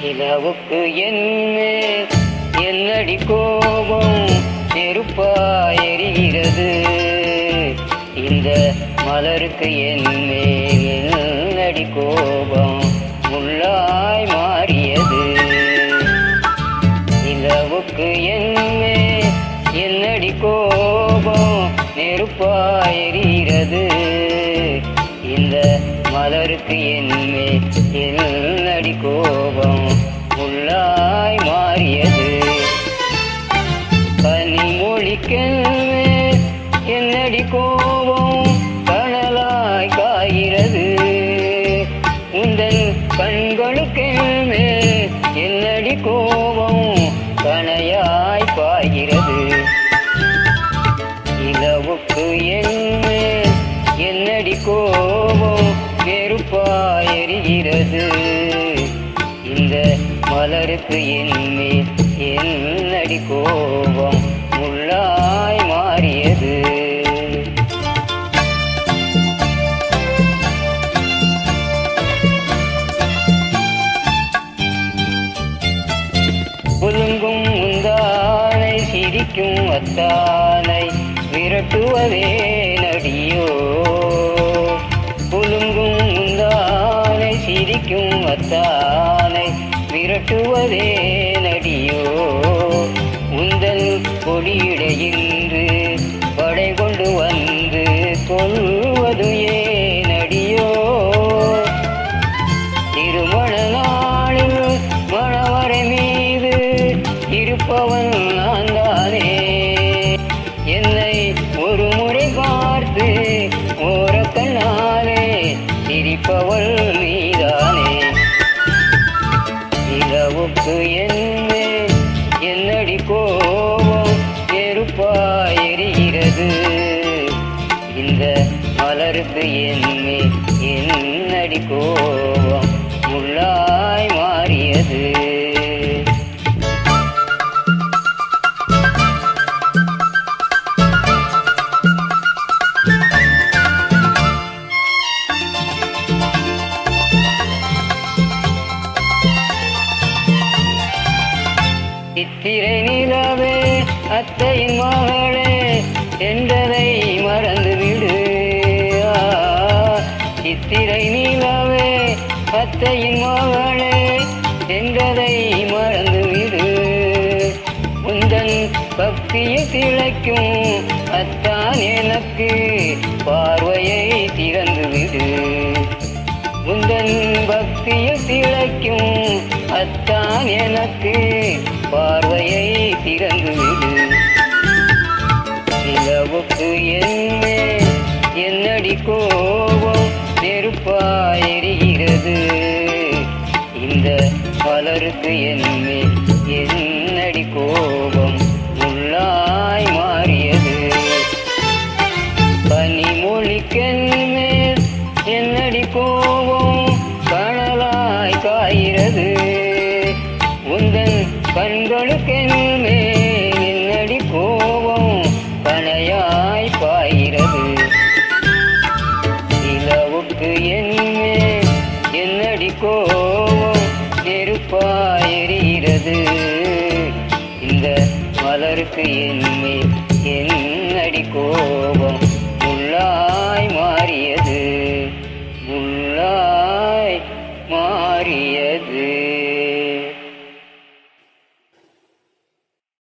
நிலவுக்கு என்மேல் என்னடி கோபம் நெருப்பாயெரிகிறது. இந்த மலருக்கு என்மேல் என்னடி கோபம் முள்ளாய் மாறியது. நிலவுக்கு என்மேல் என்னடி கோபம் நெருப்பாயெரிகிறது. இந்த மலருக்கு என்மேல் என்னடி கோபம் முள்ளாய் மாறியது. கனிமொழிக்கென்மேல் என்னடி கோபம் கனலாய் காய்கிறது. உந்தன் கண்களுக்கென்மேல் என்னடி கோபம் கனையாய் பாய்கிறது. நிலவுக்கு என்மேல் என்னடி கோபம் நெருப்பாயெரிகிறது. இந்த மலருக்கு என்மேல் என்னடி கோபம் முள்ளாய் மாறியது. புலுங்கும் முந்தானை சிரிக்கும் அத்தானை விரட்டுவதே நடியோ. புலுங்கும் முந்தானை சிரிக்கும் அத்தானை விரட்டுவதே நடியோ. உந்தன் கொடியிடையின்று படை கொண்டு வந்து கொள்வது ஏன் நடியோ. திருமண நாளில் மணவரை மீது இருப்பவன் நான் தானே. என்னை ஒரு முறை பார்த்து ஓர கண்ணாலே சிரிப்பவள் நீதானே. நிலவுக்கு என்மேல் என்னடி கோபம் நெருப்பாயெரிகிறது. இந்த மலருக்கு என்மேல் என்னடி கோபம் முள்ளாய் மாறியது. சித்திரை நிலவே அத்தையின் மகளே என்றதை மறந்துவிடு. சித்திரை நிலவே அத்தையின் மகளே என்றதை மறந்துவிடு. உந்தன் பக்தியை திளைக்கும் அத்தான் எனக்கு பார்வையை திறந்துவிடு. உந்தன் பக்தியை திளைக்கும் அத்தான் எனக்கு பார்வையை திறந்துவிடு. நிலவுக்கு என்மேல் என்னடி கோபம் நெருப்பாயெரிகிறது. இந்த மலருக்கு என்மேல் என்னடி கோபம் முள்ளாய் மாறியது. கனிமொழிக்கென்மேல் என்னடி கோபம் கனலாய் காய்கிறது. உந்தன் கண்களுக்கென்மேல் என்னடி கோபம் கனையாய் பாய்கிறது. நிலவுக்கு என்மேல் என்னடி கோபம் நெருப்பாயெரிகிறது. இந்த மலருக்கு என்